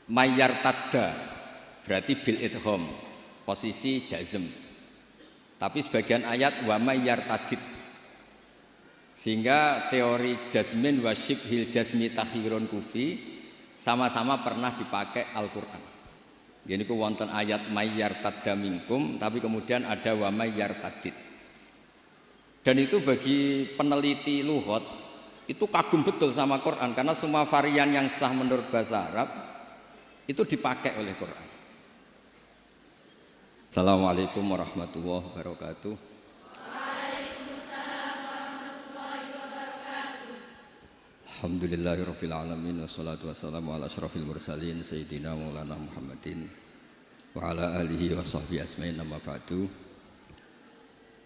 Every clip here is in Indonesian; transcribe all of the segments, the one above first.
mayyar tadda berarti bil idgham, posisi jazm. Tapi sebagian ayat wa mayyar tadid, sehingga teori jazmin wa syibhil jazmi takhirun kufi sama-sama pernah dipakai Al-Quran. Jadi ku wonten ayat mayyar tadda minkum, tapi kemudian ada wa mayyar tadid. Dan itu bagi peneliti lughat itu kagum betul sama Quran, karena semua varian yang sah menurut bahasa Arab itu dipakai oleh Quran. Assalamualaikum warahmatullahi wabarakatuh. Waalaikumsalam warahmatullahi wabarakatuh. Alhamdulillahirabbil alamin wassalatu wassalamu ala asyrafil mursalin sayyidina maulana Muhammadin wa ala alihi wa sahbihi asmain amma ba'du.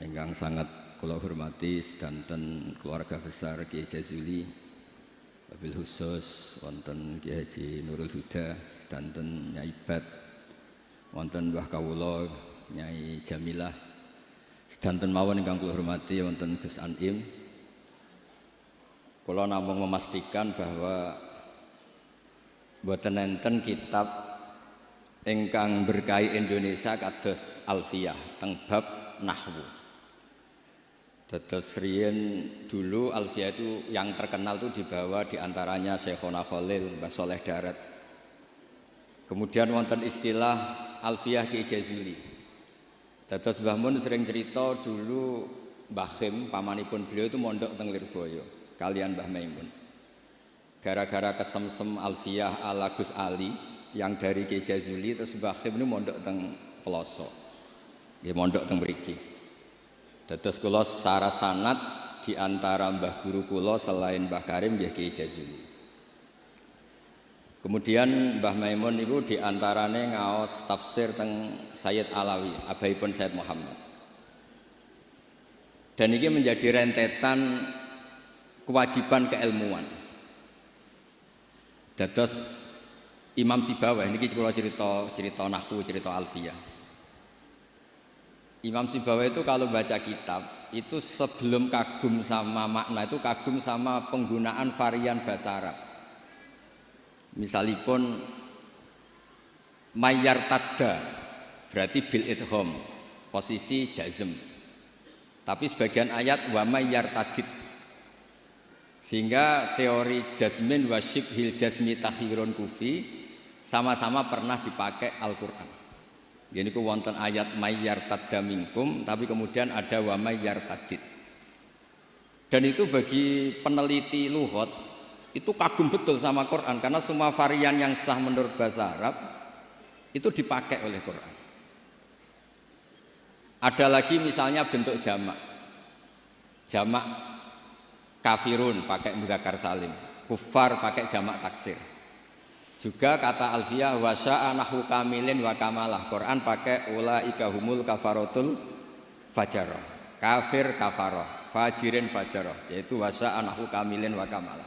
Ingkang sangat kula hormati sedanten keluarga besar Kiai Jazuli, wabil khusus wonten Kiai Haji Nurul Huda, sedanten Nyai Bat, wonten Mbah Kawula Nyai Jamilah, sedanten mawon ingkang kula hormati wonten Gus Anim. Kula namung memastikan bahwa boten enten kitab ingkang berkahi Indonesia kados Alfiyah teng bab nahwu. Terus riyen dulu Alfiyah itu yang terkenal itu dibawa diantaranya Syekhona Khalil, Mbah Soleh Darat. Kemudian wonten istilah Alfiyah Kiai Jazuli. Terus Mbah Mun sering cerita dulu Mbah Khim, pamanipun beliau itu mondok teng Lirboyo kalian Mbah Maimun. Gara-gara kesemsem Alfiyah ala Gus Ali yang dari Kiai Jazuli, terus Mbah Khim itu mondok teng Pelosok. Dia mondok teng mriki. Terus kula secara sanad di antara mbah guru kula selain Mbah Karim nggih Kiai Jazuli. Kemudian Mbah Maimun itu di antarane ngaos tafsir teng Sayyid Alawi, abaipun Sayyid Muhammad. Dan ini menjadi rentetan kewajiban keilmuan. Dados Imam Sibawayh niki kula cerita nahwu, cerita Alfiyah. Imam Sibawayh itu kalau baca kitab itu sebelum kagum sama makna itu kagum sama penggunaan varian bahasa Arab. Misalipun mayyar tadda berarti bil idgham, posisi jazm. Tapi sebagian ayat wa mayyar tadid, sehingga teori jazmin wa syibhil jazmi takhirun kufi sama-sama pernah dipakai Al-Quran. Jadi ku wonten ayat mayyar tadda minkum, tapi kemudian ada wa mayyar tadid. Dan itu bagi peneliti lughat itu kagum betul sama Quran, karena semua varian yang sah menurut bahasa Arab itu dipakai oleh Quran. Ada lagi misalnya bentuk jamak. Jamak kafirun pakai mudzakkar salim, kufar pakai jamak taksir. Juga kata Alfiyah wa sya'a nahwu kamilin wa kamalah. Quran pakai ulaika humul kafarotul fajarah. Kafir kafarah, fajirin fajarah, yaitu wa sya'a nahwu kamilin wa kamalah.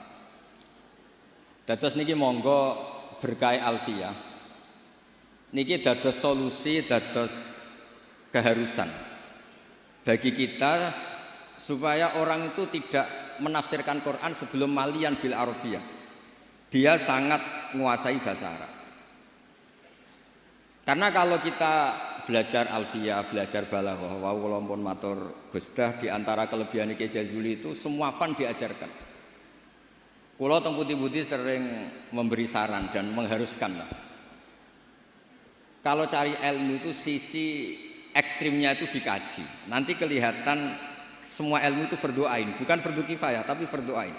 Dados niki monggo berkah Alfiyah. Niki dados solusi, dados keharusan bagi kita supaya orang itu tidak menafsirkan Quran sebelum malian bil arabiyah. Dia sangat menguasai bahasa Arab. Karena kalau kita belajar Alfiyah, belajar balaghah, wa kula pun matur Gusdah di antara kelebihan Kiai Jazuli itu semua fan diajarkan. Kula teng putih-putih sering memberi saran dan mengharuskan lah. Kalau cari ilmu itu sisi ekstrimnya itu dikaji. Nanti kelihatan semua ilmu itu fardhu ain, bukan fardhu kifayah tapi fardhu ain.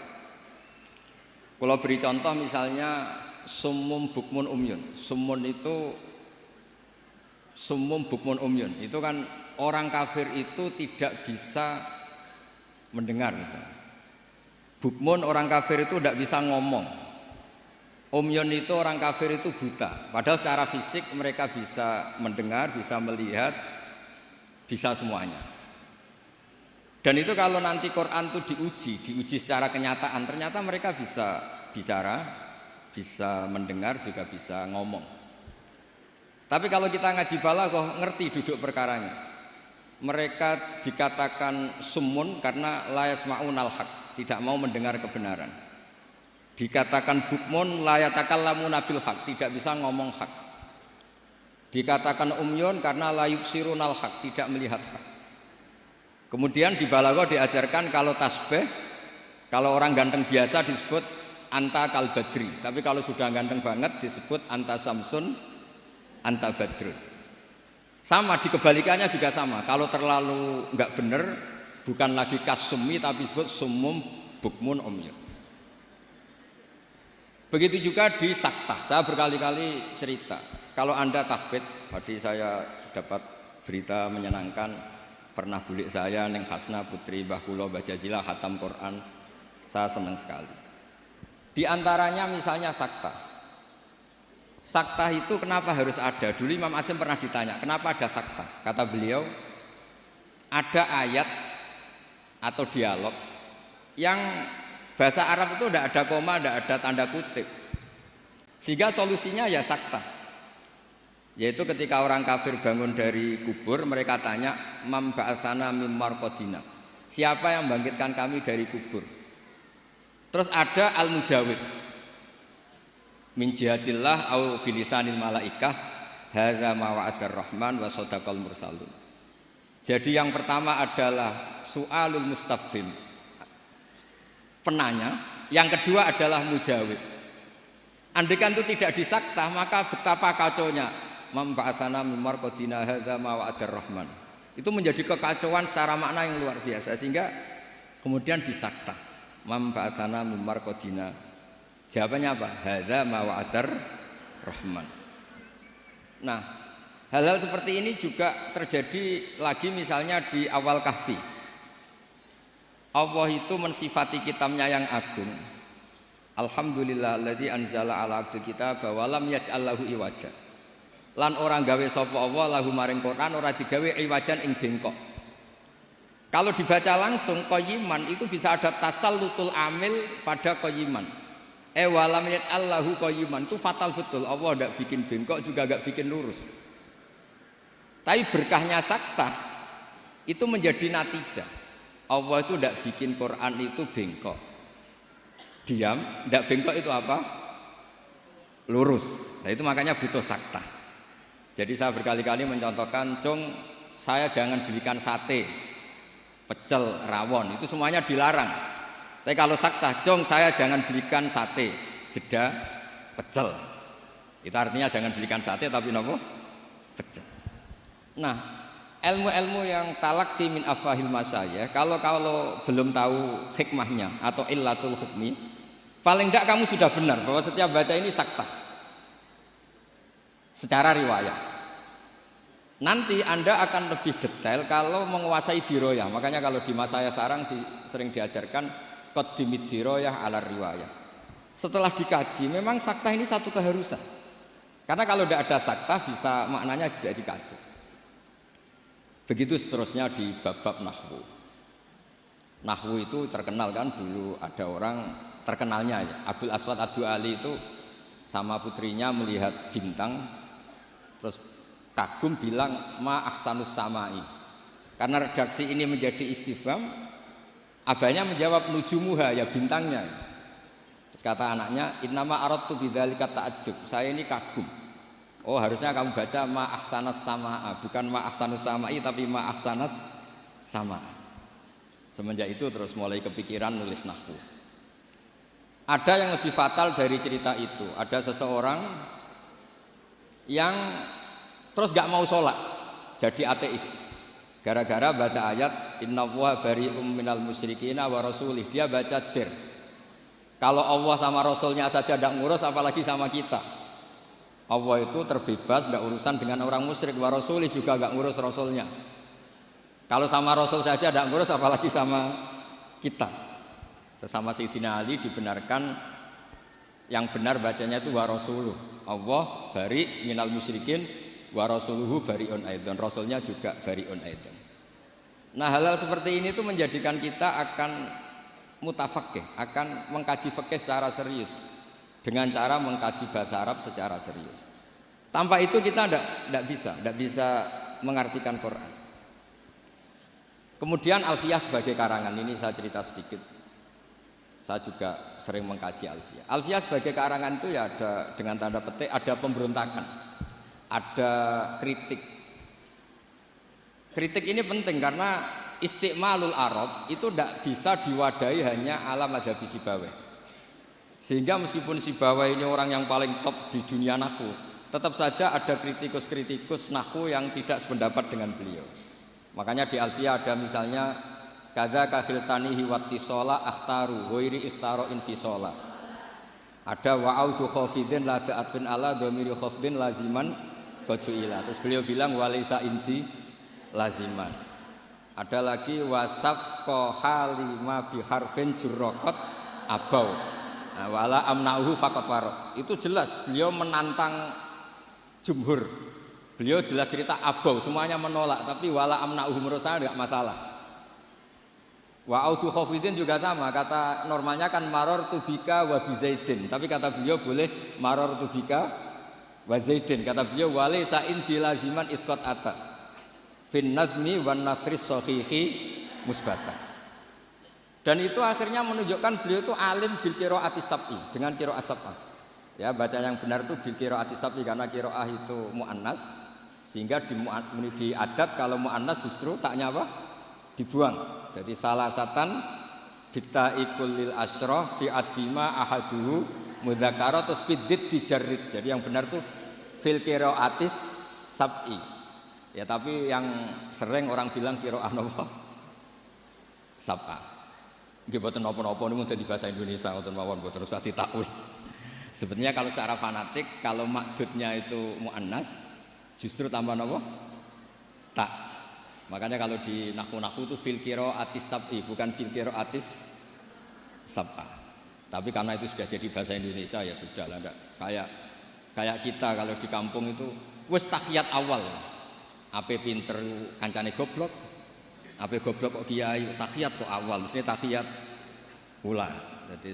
Kalau beri contoh misalnya summum bukmun umyun. Summum bukmun umyun. Itu kan orang kafir itu tidak bisa mendengar misalnya. Bukmun orang kafir itu tidak bisa ngomong. Umyun itu orang kafir itu buta. Padahal secara fisik mereka bisa mendengar, bisa melihat, bisa semuanya. Dan itu kalau nanti Quran itu diuji secara kenyataan, ternyata mereka bisa bicara, bisa mendengar, juga bisa ngomong. Tapi kalau kita ngaji balaghah, ngerti duduk perkaranya. Mereka dikatakan summun karena la yasma'unal haq, tidak mau mendengar kebenaran. Dikatakan bukmun la yatakallamuna bil haq, tidak bisa ngomong hak. Dikatakan umyun karena la yubsirunal haq, tidak melihat hak. Kemudian di balaghah diajarkan kalau tasbih, kalau orang ganteng biasa disebut anta kal badri, tapi kalau sudah ganteng banget disebut anta samsun, anta badrun. Sama di kebalikannya juga sama. Kalau terlalu enggak benar, bukan lagi kasumi tapi disebut sumum bukmun umyun. Begitu juga di sakta. Saya berkali-kali cerita, kalau Anda tahfidz, tadi saya dapat berita menyenangkan, pernah bulik saya Neng Hasna putri Mbah kula baca jila khatam Quran. Saya senang sekali. Di antaranya misalnya sakta. Sakta itu kenapa harus ada? Dulu Imam Asy'am pernah ditanya, kenapa ada sakta? Kata beliau, ada ayat atau dialog yang bahasa Arab itu tidak ada koma, tidak ada tanda kutip. Sehingga solusinya ya sakta. Yaitu ketika orang kafir bangun dari kubur, mereka tanya, "Mam ba'atsana mim marqadina." Siapa yang membangkitkan kami dari kubur? Terus ada al-mujawib. Min jihatillah au bilisanil malaikah, hadza ma wa'adar rahman wa shadaqal mursalun. Jadi yang pertama adalah su'alul mustafhim, penanya, yang kedua adalah mujawib. Andaikan itu tidak disakta, maka betapa kacaunya. Memba'atsana mim marqadina hadza ma wa'adar rahman. Itu menjadi kekacauan secara makna yang luar biasa, sehingga kemudian disakta. Memba'atsana mim marqadina. Jawabannya apa? Hadza ma wa'adar rahman. Nah, hal-hal seperti ini juga terjadi lagi misalnya di awal Kahfi. Allah itu mensifati kitabnya yang agung. Alhamdulillahilladzi anzala ala abdi kitaba wa lam yaj'al lahu iwaja. Lan orang gawe sapa Allah lahu maring Quran ora digawe iwajan ing bengkok. Kalau dibaca langsung qayyiman itu bisa ada tasallutul amil pada qayyiman. Wa lam yaj'al lahu qayyiman itu fatal betul. Allah enggak bikin bengkok juga enggak bikin lurus. Tapi berkahnya sakta itu menjadi natijah. Allah itu tidak bikin Quran itu bengkok, diam, tidak bengkok itu apa? Lurus. Nah itu makanya butuh sakta. Jadi saya berkali-kali mencontohkan, Cung, saya jangan belikan sate, pecel, rawon, itu semuanya dilarang. Tapi kalau sakta, Cung, saya jangan belikan sate, jeda, pecel. Itu artinya jangan belikan sate tapi nopo? Pecel. Nah, ilmu-ilmu yang talaqti min afahil masyayikh, kalau belum tahu hikmahnya atau illatul hukmi, paling enggak kamu sudah benar bahwa setiap baca ini sakta secara riwayat. Nanti Anda akan lebih detail kalau menguasai diroyah. Makanya kalau di masa saya sarang sering diajarkan qaddimid diroyah ala riwayah. Setelah dikaji, memang sakta ini satu keharusan. Karena kalau tidak ada sakta bisa maknanya juga dikacau. Begitu seterusnya di bab-bab nahwu. Nahwu itu terkenal kan, dulu ada orang terkenalnya ya, Abdul Aswad Ad-Du'ali itu sama putrinya melihat bintang terus kagum bilang ma ahsanus samai. Karena redaksi ini menjadi istifham, abahnya menjawab nujumuha, ya bintangnya. Terus kata anaknya, innama aradtu bidzalika ta'ajjub, saya ini kagum. Oh harusnya kamu baca ma ahsanas samaa, bukan ma ahsanus samai tapi ma ahsanas samaa. Semenjak itu terus mulai kepikiran nulis nahwu. Ada yang lebih fatal dari cerita itu. Ada seseorang yang terus gak mau sholat, jadi ateis. Gara-gara baca ayat innallaha bari'um minal musyrikina wa rasulih, dia baca jer. Kalau Allah sama Rasulnya saja tidak ngurus, apalagi sama kita. Allah itu terbebas, tidak urusan dengan orang musyrik. Wa rasulih juga tidak ngurus Rasulnya. Kalau sama Rasul saja tidak ngurus, apalagi sama kita. Terus sama Sayyidina Ali dibenarkan, yang benar bacanya itu wa rasuluh. Allah bari minal musyrikin, wa rasuluhu bari'un aidan. Rasulnya juga bari'un aidan. Nah hal-hal seperti ini itu menjadikan kita akan mutafaqih, akan mengkaji fikih secara serius. Dengan cara mengkaji bahasa Arab secara serius. Tanpa itu kita tidak bisa mengartikan Quran. Kemudian Alfiyah sebagai karangan, ini saya cerita sedikit. Saya juga sering mengkaji Alfiyah. Alfiyah sebagai karangan itu ya ada dengan tanda petik, ada pemberontakan, ada kritik. Kritik ini penting karena istiqmalul Arab itu tidak bisa diwadahi hanya ala madzhab Sibawayh. Sehingga meskipun Sibawayh ini orang yang paling top di dunia nahwu, tetap saja ada kritikus-kritikus nahwu yang tidak sependapat dengan beliau. Makanya di Alfiyah ada misalnya kadza kakhiltanihi wattisola akhtaru ghairi ikhtaro infisola. Ada wa'audu khafidin la ta'atfin ala dhamiri khafdin laziman qajuila. Terus beliau bilang walaisa inti laziman. Ada lagi wasaf halima bi harfin jurraqat abau. Nah, wala amna'uhu faqat waraq. Itu jelas beliau menantang jumhur. Beliau jelas cerita abau, semuanya menolak, tapi wala amna'uhu menurut saya enggak masalah. Wa audu khafidin juga sama, kata normalnya kan maror tubika wa bizaidin, tapi kata beliau boleh maror tubika wa zaidin. Kata beliau walaysa indi laziman itqat ata fin nazmi wan nasris sahihi musbata. Dan itu akhirnya menunjukkan beliau itu alim bil qiraatis sab'i, dengan qiraat sab'ah. Ya, baca yang benar itu bil qiraatis sab'i karena qiraah itu muannas, sehingga di adat kalau muannas justru taknya apa? Dibuang. Jadi salah satan kita ikulil asroh fi adima ahaduhu mudzakkara terus fiddit dijarrid. Jadi yang benar tuh fil qiraatis sab'i. Ya tapi yang sering orang bilang qiraah napa? Sab'a. Nggih boten napa-napa niku dadi bahasa Indonesia ngoten mawon boten usah ditakwil. Sebenarnya kalau secara fanatik kalau makdudnya itu muannas justru tambah napa? Tak. Makanya kalau di nahwu-nahwu itu fil qiraatis sab'i bukan fil qiraatis sab'a. Tapi karena itu sudah jadi bahasa Indonesia ya sudah lah, kayak kita kalau di kampung itu wis tahiyat awal. Ape pinter kancane goblok. Ape goblok kok kiai tahiyat kok awal, mesti tahiyat ula. Jadi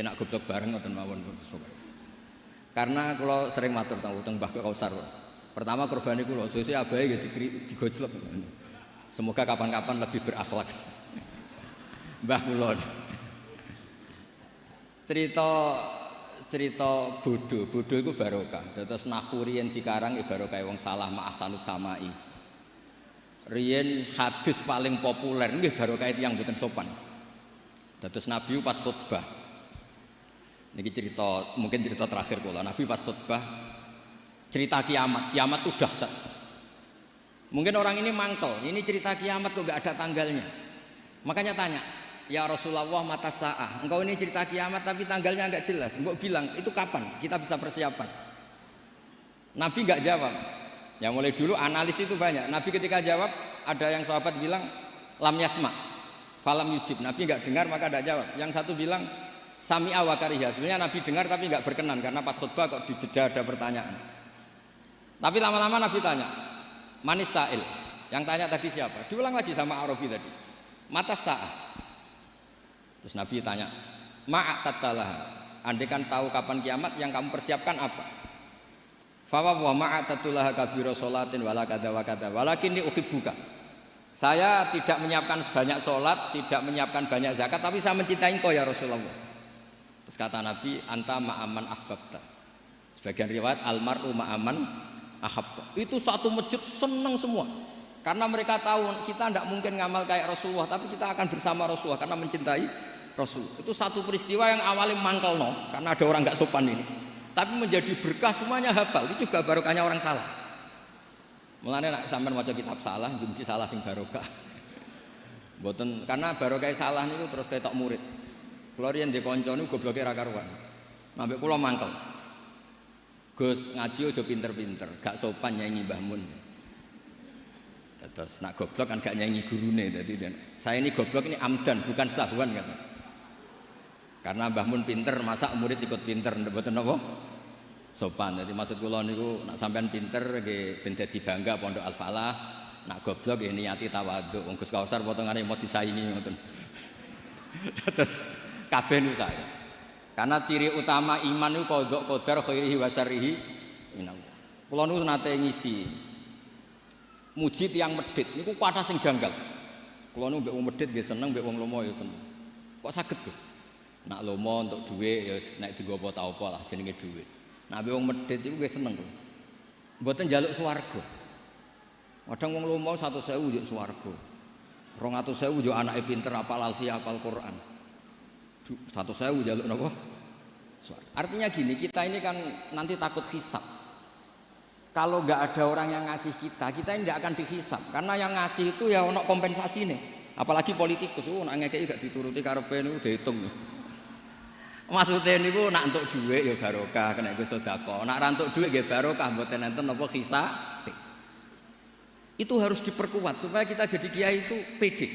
enak goblok bareng ngoten mawon. Karena kalau sering matur teng Mbah Kausar. Pertama korban iku lho, sesuk abahe nggih digojlok. Semoga kapan-kapan lebih berakhlak. Mbah kula. Cerita bodoh itu barokah. Terus nahwu riyen dikarang barokah wong salah ma ahsanus samai. Riyen hadis paling populer nggih barokah tiyang mboten sopan. Terus Nabi pas khutbah. Niki cerita, mungkin cerita terakhir kula. Nabi pas khutbah cerita kiamat itu dahsyat. Mungkin orang ini mangkel, ini cerita kiamat kok gak ada tanggalnya. Makanya tanya, ya Rasulullah mata sa'ah, engkau ini cerita kiamat tapi tanggalnya gak jelas. Engkau bilang, itu kapan kita bisa persiapan? Nabi gak jawab. Ya mulai dulu analis itu banyak. Nabi ketika jawab, ada yang sahabat bilang lam yasma, falam yujib. Nabi gak dengar maka gak jawab. Yang satu bilang sami'a wa kariha. Sebenarnya Nabi dengar tapi gak berkenan karena pas khutbah kok di jeda ada pertanyaan. Tapi lama-lama Nabi tanya, manis sa'il, yang tanya tadi siapa? Diulang lagi sama Arabi tadi, mata sa'ah. Terus Nabi tanya, ma'atattalah, andai kan tahu kapan kiamat, yang kamu persiapkan apa? Fawa wa ma'atattalah kabiro sholatin wala kada wa kada walakinni uhibbuka. Saya tidak menyiapkan banyak sholat, tidak menyiapkan banyak zakat, tapi saya mencintai engkau ya Rasulullah. Terus kata Nabi, anta ma'aman ahbabta. Sebagian riwayat almar'u ma'aman ahab. Itu satu masjid senang semua karena mereka tahu kita tidak mungkin ngamal kayak Rasulullah, tapi kita akan bersama Rasulullah karena mencintai Rasul. Itu satu peristiwa yang awalnya mangkel karena ada orang nggak sopan ini, tapi menjadi berkah, semuanya hafal. Itu juga barokahnya orang salah. Mulanya nak sampean maca kitab salah, mesti salah sing barokah. Mboten karena barokah salah niku terus ketok murid. Kula riyen ndek kanca niku gobloke ra karuan. Ambek kula mangkel. Gus ngaji aja pinter-pinter, gak sopan nyanyi Mbah Mun. Terus nak goblok kan gak nyanyi gurune. Jadi saya ini goblok ini amdan bukan sahwan kata. Karena Mbah Mun pinter, masa murid ikut pinter, mboten napa? Sopan. Jadi maksud kula niku nak sampean pinter nggih ben dadi bangga Pondok Al Falah, nak goblok nggih niati tawadhu. Wong Gus Kausar potongane mau disaingi ngoten. Terus kabeh niku saya. Karena ciri utama iman itu qadha qadar khairihi wa syarrihi minallah. Kula niku nate ngisi muji tiyang medhit niku kuwatah sing janggal. Kula niku mbek wong medhit nggih seneng, mbek wong lomo ya seneng. Kok saged, Gus? Nak lomo untuk duit ya nek dienggo apa ta apa lah jenenge duit. Nak wong medhit iku wis seneng. Mboten njaluk swarga. Kadang wong lomo 100.000 yo swarga. 200.000 yo anake pinter apal alfiah apal Quran. 100.000 njaluk napa? Swarga. Artinya gini, kita ini kan nanti takut hisab. Kalau nggak ada orang yang ngasih kita ini nggak akan dihisab. Karena yang ngasih itu ya ono kompensasi nih. Apalagi politikus, nak ngekeki gak dituruti karepe niku diitung. Maksudnya niku nak entuk dhuwit ya barokah, kena iku sedekah. Nak ra entuk dhuwit nggih barokah, mboten enten napa hisab. Itu harus diperkuat supaya kita jadi kiai itu pede.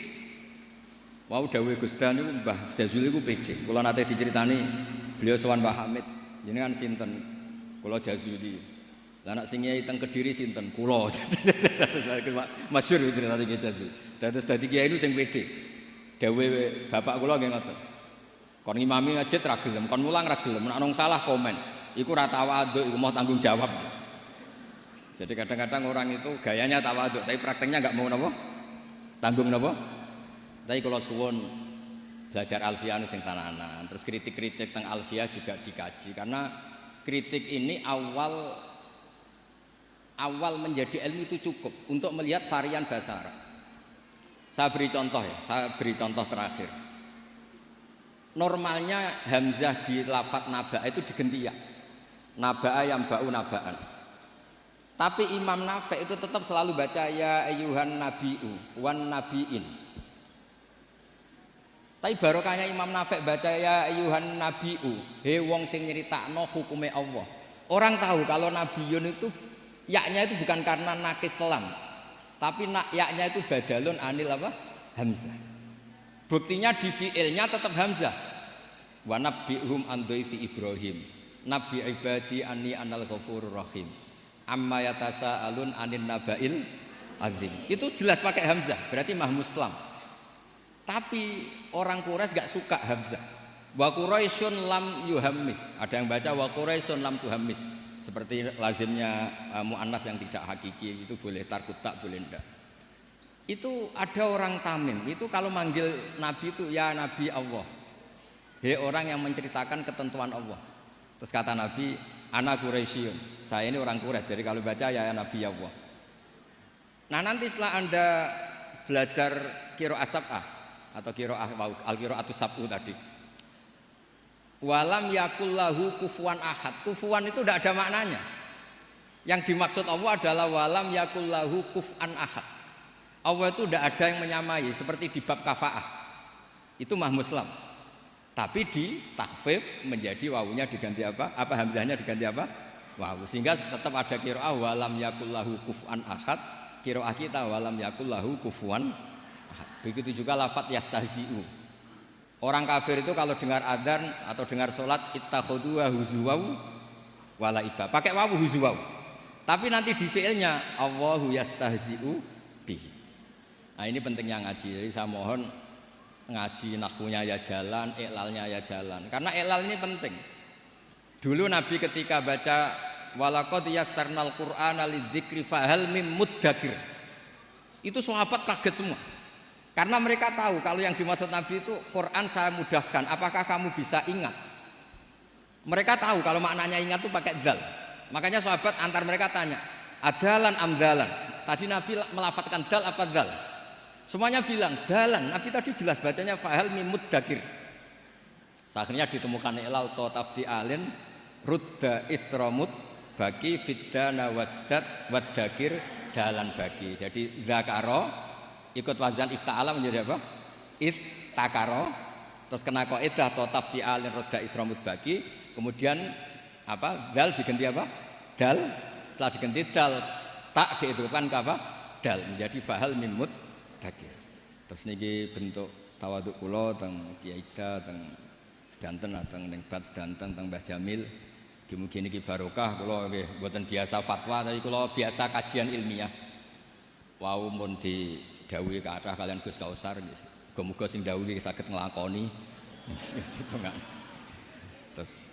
Wau dawuh Gus Dan niku Mbah Jazuli niku pede. Kula nate diceritani beliau sowan Mbah Hamid, jenengan sinten? Kula Jazuli. Lah nek sing kiai teng Kediri sinten? Kula. Masyhur cerita iki Jazuli. Dados dadi kiai niku sing pede. Dawuh bapak kula nggih ngoten. Kon ngimami masjid ra gelem, kon mulang ra gelem, nek nang salah komen. Iku ra tawaduk, iku mau tanggung jawab. Jadi kadang-kadang orang itu gayanya tawaduk, tapi prakteknya enggak mau napa? Tanggung napa? Tapi kalau suwun belajar alfiah sing tananan, terus kritik-kritik tentang alfiah juga dikaji karena kritik ini awal menjadi ilmu itu cukup untuk melihat varian bahasa Arab. Saya beri contoh terakhir. Normalnya hamzah di lafadz naba'a itu diganti ya. Naba'a yang ba'u naba'an. Tapi Imam Nafi' itu tetap selalu baca ya ayyuhan nabi'u wan nabi'in. Tapi barokahnya Imam Nafi' baca ya ayyuhan nabi'u, he wong sing nyeritakno hukume Allah. Orang tahu kalau nabiyun itu yaknya itu bukan karena nakis selam, tapi yaknya itu badalun anil apa? Hamzah. Buktinya di fi'ilnya tetap hamzah. Wa nabbihum an dhaifi Ibrahim. Nabi ibadi anni anal ghafurur rahim. Amma yatasaalun anin naba'il azim. Itu jelas pakai hamzah, berarti mahmuslam. Tapi orang Quraisy enggak suka hamzah. Wa Quraisyun lam yuhammis. Ada yang baca wa Quraisyun lam tuhammis. Seperti lazimnya muannas yang tidak hakiki, itu boleh tarkut tak boleh enggak. Itu ada orang Tamim, itu kalau manggil Nabi itu ya Nabi Allah. Hei orang yang menceritakan ketentuan Allah. Terus kata Nabi, ana Quraisyun. Saya ini orang Quraisy, jadi kalau baca ya Nabi Allah. Nah nanti setelah Anda belajar qiraah sab'ah atau qiraah al-qiraatus sab'u tadi. Walam yakullahu kufuwan ahad. Kufuwan itu tidak ada maknanya. Yang dimaksud Allah adalah walam yakullahu kuf'an ahad. Allah itu tidak ada yang menyamai seperti di bab kafaah. Itu mahmuslam. Tapi di takhfif menjadi wawunya diganti apa? Apa hamzahnya diganti apa? Wawu. Sehingga tetap ada qiraah walam yakullahu kuf'an ahad. Qiraah kita walam yakullahu kufuwan ahad. Begitu juga lafadz yastahzi'u. Orang kafir itu kalau dengar adzan atau dengar sholat ittakhadhu huzuwau wala iba. Pakai wawu huzuwau. Tapi nanti di fi'ilnya Allahu yastahzi'u bihi. Nah ini pentingnya ngaji. Jadi saya mohon ngaji nahwunya ya jalan, iklalnya ya jalan. Karena iklal ini penting. Dulu Nabi ketika baca walaqad yassarnal Qur'ana lidzikri fahal mim muddakir. Itu sahabat kaget semua. Karena mereka tahu kalau yang dimaksud Nabi itu Quran saya mudahkan, apakah kamu bisa ingat? Mereka tahu kalau maknanya ingat itu pakai dzal. Makanya sahabat antar mereka tanya, adalan amdalan. Tadi Nabi melafatkan dal apa dzal? Semuanya bilang dalan. Nabi tadi jelas bacanya fahal mim muddakir. Akhirnya ditemukan ilal tafdi alin rudda istramut bagi fiddana wasdad waddakir dalan bagi. Jadi zakaro ikut wazan ifta'ala menjadi apa? Iftakaro. Terus kena qaidah atau tafdi alin rudda istramut bagi. Kemudian apa? Dal diganti apa? Dal. Setelah diganti dal tak dihidupkan ke apa? Dal menjadi fahal mim muddakir. Terus niki bentuk tawaduk kula teng Kiai Ida teng sedanten teng ning Bat sedanten teng Mbah Jamil. Mugi niki barokah kula nggih mboten biasa fatwa tapi kula biasa kajian ilmiah. Wau mun didhawuhi kathah kalian Gus Kausar nggih. Muga-muga sing dawuhi saged nglakoni. Terus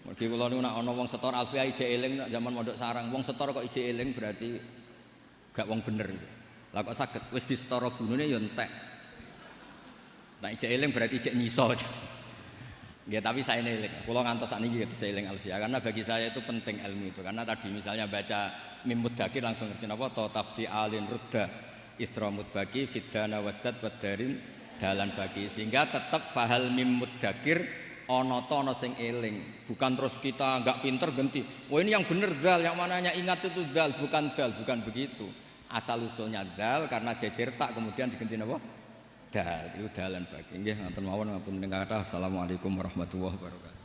mugi kula niku nek ana wong setor alfiah ije eling nek zaman mondok sarang wong setor kok ije eling berarti gak wong bener. Lah kok saged wis disetara gunune ya entek. Nek ije eling berarti ije nyiso. Ya, tapi saya eling. Kula ngantos sakniki saya eling alfiah karena bagi saya itu penting ilmu itu. Karena tadi misalnya baca mim muddakir langsung ngerti napa ta tafti alin rudda isra mudbaki fidana wasdad wadarin dalan bagi sehingga tetap fahal mim muddakir ana ta ana sing eling. Bukan terus kita enggak pinter ganti. Wah ini yang bener dal, yang mananya ingat itu dal, bukan begitu. Asal usulnya dal karena jejer tak kemudian diganti napa? Dal, itu dalan bagi. Nggih, ngoten mawon ngapunten kathah. Assalamualaikum warahmatullahi wabarakatuh.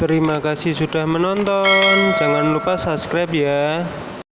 Terima kasih sudah menonton. Jangan lupa subscribe ya.